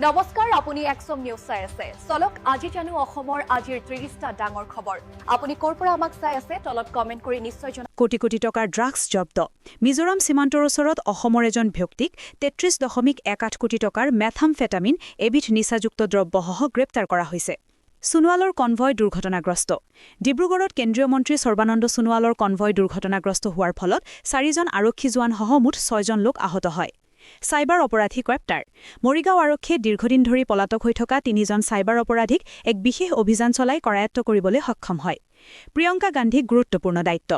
নমস্কাৰ আপুনি Axom News চাই আছে চলক আজি জানো অসমৰ আজিৰ 30টা ডাঙৰ খবৰ আপুনি কৰ পৰা আমাক চাই আছে তলত কমেন্ট কৰি নিশ্চয় জনাওক কোটি কোটি টকাৰ ড্ৰাগছ জব্দ মিজোৰাম সীমান্তৰ ওচৰত অসমৰ এজন ব্যক্তিক 33.18 কোটি টকাৰ মেথামফেটামিন এবিধ নিচাযুক্ত দ্ৰব্যসহ গ্ৰেপ্তাৰ কৰা হৈছে সোণোৱালৰ কনভয় দুৰ্ঘটনাগ্ৰস্ত ডিব্ৰুগড়ত কেন্দ্ৰীয় মন্ত্ৰী সৰ্বানন্দ সোণোৱালৰ কনভয় দুৰ্ঘটনাগ্ৰস্ত হোৱাৰ ফলত 4জন আৰক্ষী জোৱানসহ মুঠ 6জন লোক আহত হয় সাইবাৰ অপৰাধী গ্ৰেপ্তাৰ মৰিগাঁও আৰক্ষীয়ে দীৰ্ঘদিন ধৰি পলাতক হৈ থকা 3জন সাইবাৰ অপৰাধীক এক বিশেষ অভিযান চলাই কৰায়ত্ব কৰিবলৈ সক্ষম হয় প্ৰিয়ংকা গান্ধীক গুৰুত্বপূৰ্ণ দায়িত্ব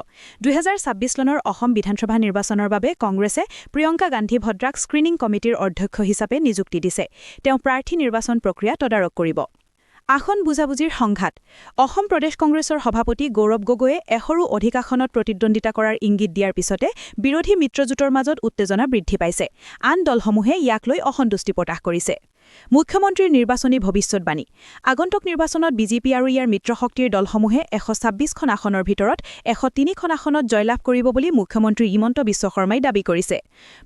2026 চনৰ অসম বিধানসভা নিৰ্বাচনৰ বাবে কংগ্ৰেছে প্ৰিয়ংকা গান্ধী ভদ্ৰাক স্ক্ৰিনিং কমিটিৰ অধ্যক্ষ হিচাপে নিযুক্তি দিছে তেওঁ প্ৰাৰ্থী নিৰ্বাচন প্ৰক্ৰিয়া তদাৰক কৰিব আসন বুজাবুজিৰ সংঘাত অসম প্ৰদেশ কংগ্ৰেছৰ সভাপতি গৌৰৱ গগৈয়ে এশৰো অধিক আসনত প্ৰতিদ্বন্দ্বিতা কৰাৰ ইংগিত দিয়াৰ পিছতে বিৰোধী মিত্ৰজোঁটৰ মাজত উত্তেজনা বৃদ্ধি পাইছে আন দলসমূহে ইয়াক লৈ অসন্তুষ্টি প্ৰকাশ কৰিছে মুখ্যমন্ত্ৰীৰ নিৰ্বাচনী ভৱিষ্যৎবাণী আগন্তুক নিৰ্বাচনত বিজেপি আৰু ইয়াৰ মিত্ৰশক্তিৰ দলসমূহে 126খন আসনৰ ভিতৰত 103খন আসনত জয়লাভ কৰিব বুলি মুখ্যমন্ত্ৰী হিমন্ত বিশ্ব শৰ্মাই দাবী কৰিছে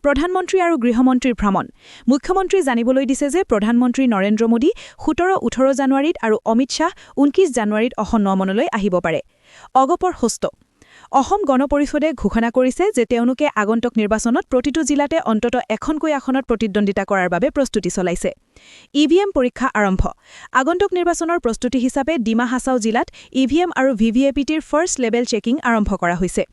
প্ৰধানমন্ত্ৰী আৰু গৃহমন্ত্ৰীৰ ভ্ৰমণ মুখ্যমন্ত্ৰী জানিবলৈ দিছে যে প্ৰধানমন্ত্ৰী নৰেন্দ্ৰ মোদী 17-18 জানুৱাৰীত আৰু অমিত শ্বাহ 29 জানুৱাৰীত অসম ভ্ৰমণলৈ আহিব পাৰে অগপৰ হোষ্ট অসম গণ পৰিষদে ঘোষণা কৰিছে যে তেওঁলোকে আগন্তুক নিৰ্বাচনত প্ৰতিটো জিলাতে অন্তত এখনকৈ আসনত প্ৰতিদ্বন্দ্বিতা কৰাৰ বাবে প্ৰস্তুতি চলাইছে ইভিএম পৰীক্ষা আৰম্ভ আগন্তুক নিৰ্বাচনৰ প্ৰস্তুতি হিচাপে ডিমা হাছাও জিলাত ইভিএম আৰু ভিভিএপিটিৰ ফাৰ্ষ্ট লেভেল চেকিং আৰম্ভ কৰা হৈছে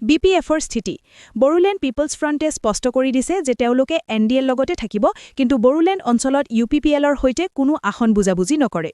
বিপিএফৰ স্থিতি বড়োলেণ্ড পিপলছ ফ্ৰণ্টে স্পষ্ট কৰি দিছে যে তেওঁলোকে এনডিএৰ লগতে থাকিব কিন্তু বড়োলেণ্ড অঞ্চলত ইউপিপিএলৰ সৈতে কোনো আসন বুজাবুজি নকৰে